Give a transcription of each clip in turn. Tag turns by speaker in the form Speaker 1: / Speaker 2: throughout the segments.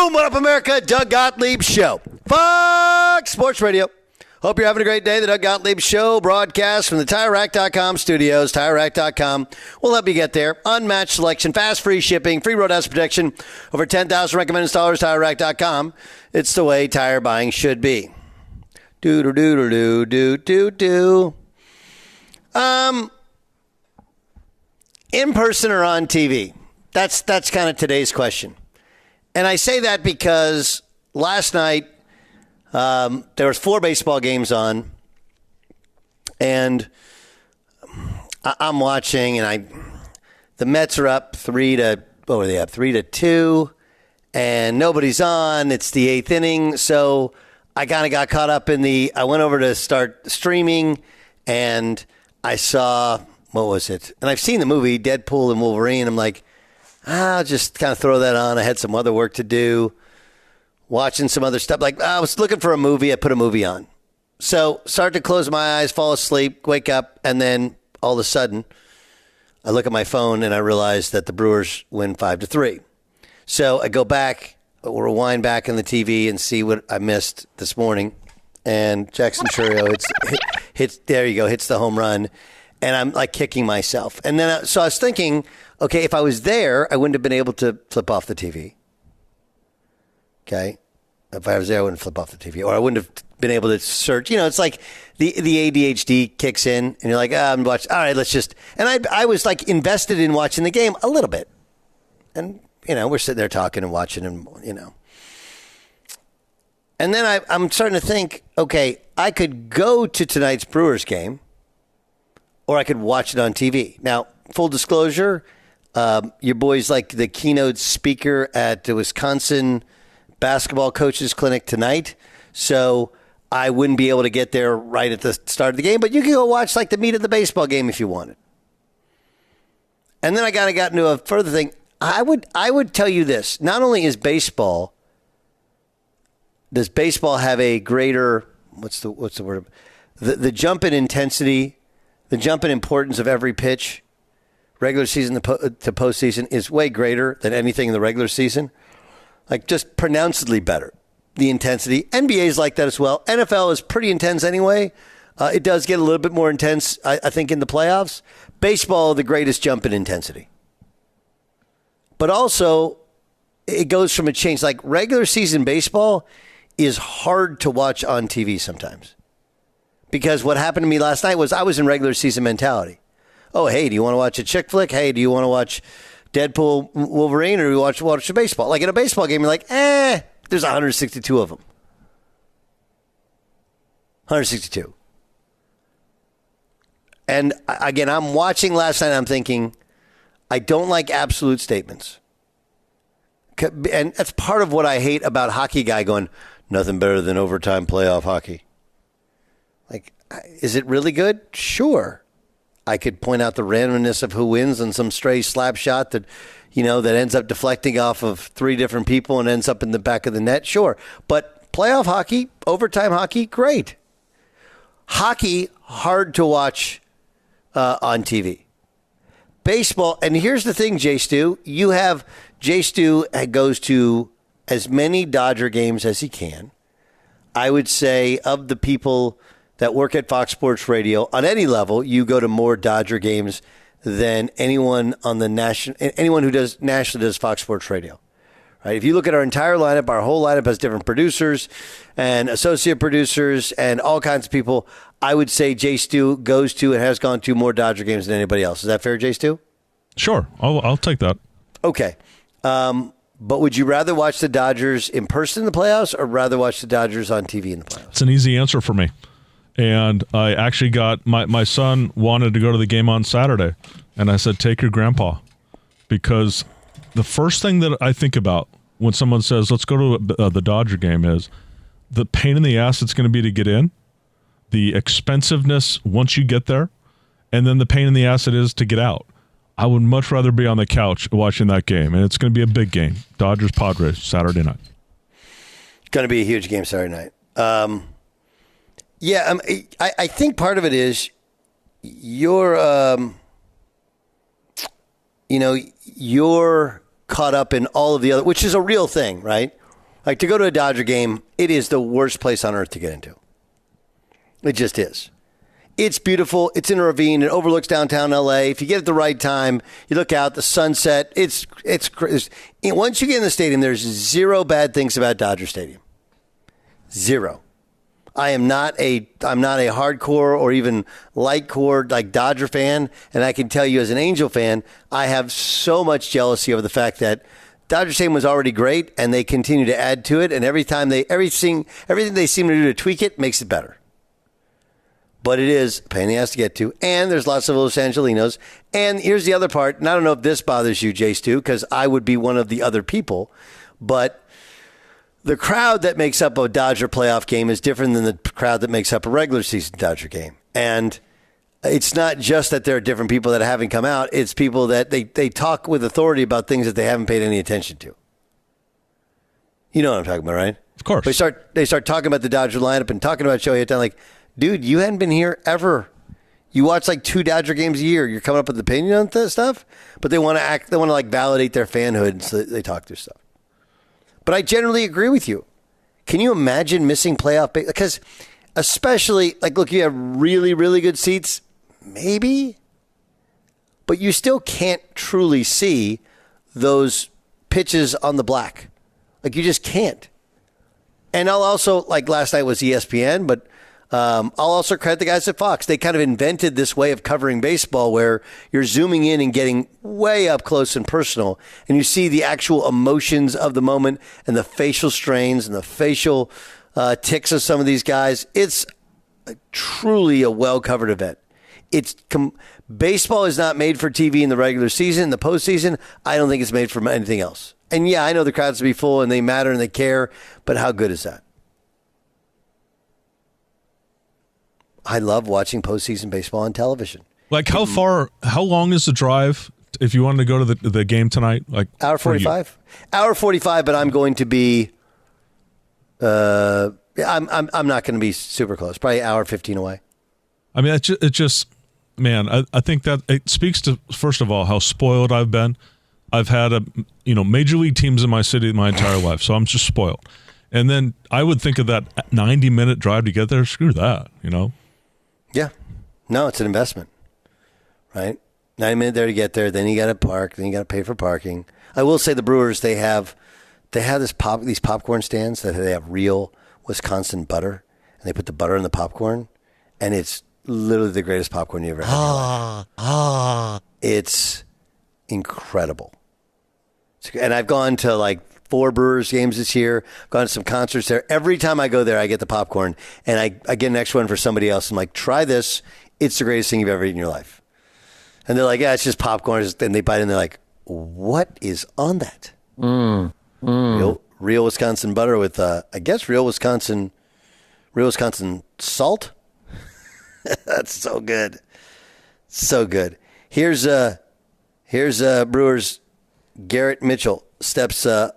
Speaker 1: Boom! What up, America? Doug Gottlieb Show. Fox Sports Radio. Hope you're having a great day. The Doug Gottlieb Show broadcast from the TireRack.com studios. TireRack.com will help you get there. Unmatched selection, fast, free shipping, free road hazard protection. Over 10,000 recommended installers. TireRack.com. It's the way tire buying should be. Do-do-do-do-do-do-do. In person or on TV? That's kind of today's question. And I say that because last night there was 4 baseball games on, and I'm watching, and the Mets are up 3-2, and nobody's on. It's the 8th inning, so I kind of got caught up I went over to start streaming, and I saw, what was it? And I've seen the movie Deadpool and Wolverine. I'm like, I'll just kind of throw that on. I had some other work to do, watching some other stuff. Like, I was looking for a movie. I put a movie on. So start to close my eyes, fall asleep, wake up, and then all of a sudden, I look at my phone and I realize that the Brewers win 5-3. So I go back, rewind back in the TV and see what I missed this morning. And Jackson Chourio hits the home run. And I'm like kicking myself. And then, so I was thinking, okay, if I was there, I wouldn't have been able to flip off the TV. Okay? If I was there, I wouldn't flip off the TV. Or I wouldn't have been able to search. You know, it's like the ADHD kicks in, and you're like, I'm watching. All right, let's just. And I was like invested in watching the game a little bit. And, you know, we're sitting there talking and watching, and, you know. And then I'm starting to think, okay, I could go to tonight's Brewers game, or I could watch it on TV. Now, full disclosure, your boy's like the keynote speaker at the Wisconsin basketball coaches clinic tonight. So I wouldn't be able to get there right at the start of the game, but you can go watch like the meat of the baseball game if you wanted. And then I kind of got into a further thing. I would tell you this. Not only does baseball have a greater, what's the word? The jump in intensity, the jump in importance of every pitch, regular season to postseason, is way greater than anything in the regular season. Like, just pronouncedly better. The intensity. NBA is like that as well. NFL is pretty intense anyway. It does get a little bit more intense, I think, in the playoffs. Baseball, the greatest jump in intensity. But also, it goes from a change. Like, regular season baseball is hard to watch on TV sometimes. Because what happened to me last night was I was in regular season mentality. Oh, hey, do you want to watch a chick flick? Hey, do you want to watch Deadpool, Wolverine, or do you watch a baseball? Like in a baseball game, you're like, there's 162 of them. 162. And again, I'm watching last night, I'm thinking, I don't like absolute statements. And that's part of what I hate about hockey guy going, nothing better than overtime playoff hockey. Like, is it really good? Sure. I could point out the randomness of who wins on some stray slap shot that, you know, that ends up deflecting off of 3 different people and ends up in the back of the net. Sure. But playoff hockey, overtime hockey, great. Hockey, hard to watch on TV. Baseball, and here's the thing, Jay Stu. Jay Stu goes to as many Dodger games as he can. I would say of the people that work at Fox Sports Radio, on any level, you go to more Dodger games than anyone who does nationally does Fox Sports Radio. Right? If you look at our entire lineup, our whole lineup has different producers and associate producers and all kinds of people. I would say Jay Stu goes to and has gone to more Dodger games than anybody else. Is that fair, Jay Stu?
Speaker 2: Sure, I'll take that.
Speaker 1: Okay. But would you rather watch the Dodgers in person in the playoffs or rather watch the Dodgers on TV in the playoffs?
Speaker 2: It's an easy answer for me. And I actually got my son wanted to go to the game on Saturday. And I said, take your grandpa. Because the first thing that I think about when someone says, let's go to the Dodger game is the pain in the ass it's going to be to get in, the expensiveness once you get there, and then the pain in the ass it is to get out. I would much rather be on the couch watching that game. And it's going to be a big game. Dodgers-Padres, Saturday night.
Speaker 1: Going to be a huge game Saturday night. I think part of it is you're caught up in all of the other, which is a real thing, right? Like, to go to a Dodger game, it is the worst place on earth to get into. It just is. It's beautiful. It's in a ravine. It overlooks downtown L.A. If you get at the right time, you look out, the sunset. Once you get in the stadium, there's zero bad things about Dodger Stadium. Zero. I'm not a hardcore or even light core like Dodger fan, and I can tell you as an Angel fan, I have so much jealousy over the fact that Dodger Stadium was already great, and they continue to add to it, and everything they seem to do to tweak it makes it better. But it is a pain in the ass to get to, and there's lots of Los Angelinos. And here's the other part, and I don't know if this bothers you, Jace, too, because I would be one of the other people, but the crowd that makes up a Dodger playoff game is different than the crowd that makes up a regular season Dodger game. And it's not just that there are different people that haven't come out. It's people that they talk with authority about things that they haven't paid any attention to. You know what I'm talking about, right?
Speaker 2: Of course.
Speaker 1: They start talking about the Dodger lineup and talking about Shohei Ohtani. Like, dude, you hadn't been here ever. You watch like 2 Dodger games a year. You're coming up with an opinion on this stuff, but they want to like validate their fanhood, and so they talk through stuff. But I generally agree with you. Can you imagine missing playoff? Because especially, like, look, you have really, really good seats, maybe, but you still can't truly see those pitches on the black. Like, you just can't. And I'll also, like, last night was ESPN, but I'll also credit the guys at Fox. They kind of invented this way of covering baseball where you're zooming in and getting way up close and personal, and you see the actual emotions of the moment and the facial strains and the facial tics of some of these guys. It's truly a well-covered event. Baseball is not made for TV in the regular season. In the postseason, I don't think it's made for anything else. And yeah, I know the crowds will be full and they matter and they care, but how good is that? I love watching postseason baseball on television.
Speaker 2: Like, how long is the drive if you wanted to go to the game tonight? Like,
Speaker 1: hour 45. Hour 45, but I'm going to be I'm not going to be super close. Probably hour 15 away.
Speaker 2: I mean, it just man, I think that it speaks to, first of all, how spoiled I've been. I've had major league teams in my city my entire life, so I'm just spoiled. And then I would think of that 90-minute drive to get there. Screw that,
Speaker 1: Yeah. No, it's an investment, right? 90 minutes there to get there. Then you got to park. Then you got to pay for parking. I will say the Brewers, they have these popcorn stands that they have real Wisconsin butter, and they put the butter in the popcorn, and it's literally the greatest popcorn you ever had. It's incredible. And I've gone to like 4 Brewers games this year. I've gone to some concerts there. Every time I go there, I get the popcorn, and I get an extra one for somebody else. I'm like, try this. It's the greatest thing you've ever eaten in your life. And they're like, yeah, it's just popcorn. And they bite it, and they're like, what is on that? Real Wisconsin butter with, I guess, real Wisconsin salt. That's so good. So good. Here's Brewers' Garrett Mitchell steps to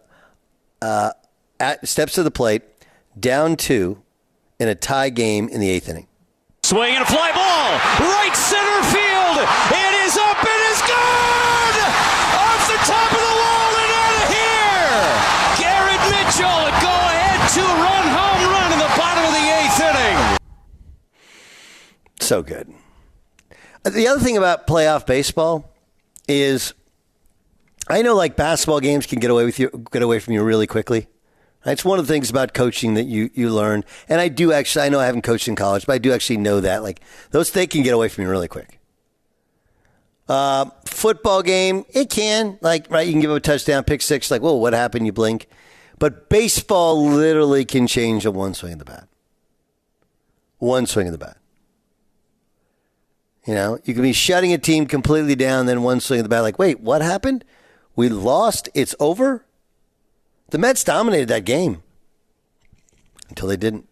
Speaker 1: the plate, down 2 in a tie game in the 8th inning.
Speaker 3: Swing and a fly ball, right center field. It is up, it is good! Off the top of the wall and out of here! Garrett Mitchell, a go-ahead 2-run home run in the bottom of the 8th inning.
Speaker 1: So good. The other thing about playoff baseball is, I know like basketball games can get away from you really quickly. It's one of the things about coaching that you learn. And I know I haven't coached in college, but I do actually know that. Like, they can get away from you really quick. Football game, it can. Like, right, you can give up a touchdown, pick 6, like, whoa, what happened? You blink. But baseball literally can change in one swing of the bat. One swing of the bat. You can be shutting a team completely down, then one swing of the bat, like, wait, what happened? We lost. It's over. The Mets dominated that game until they didn't.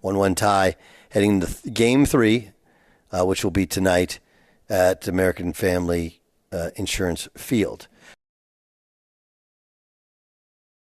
Speaker 1: 1-1 tie heading to Game 3, which will be tonight at American Family Insurance Field.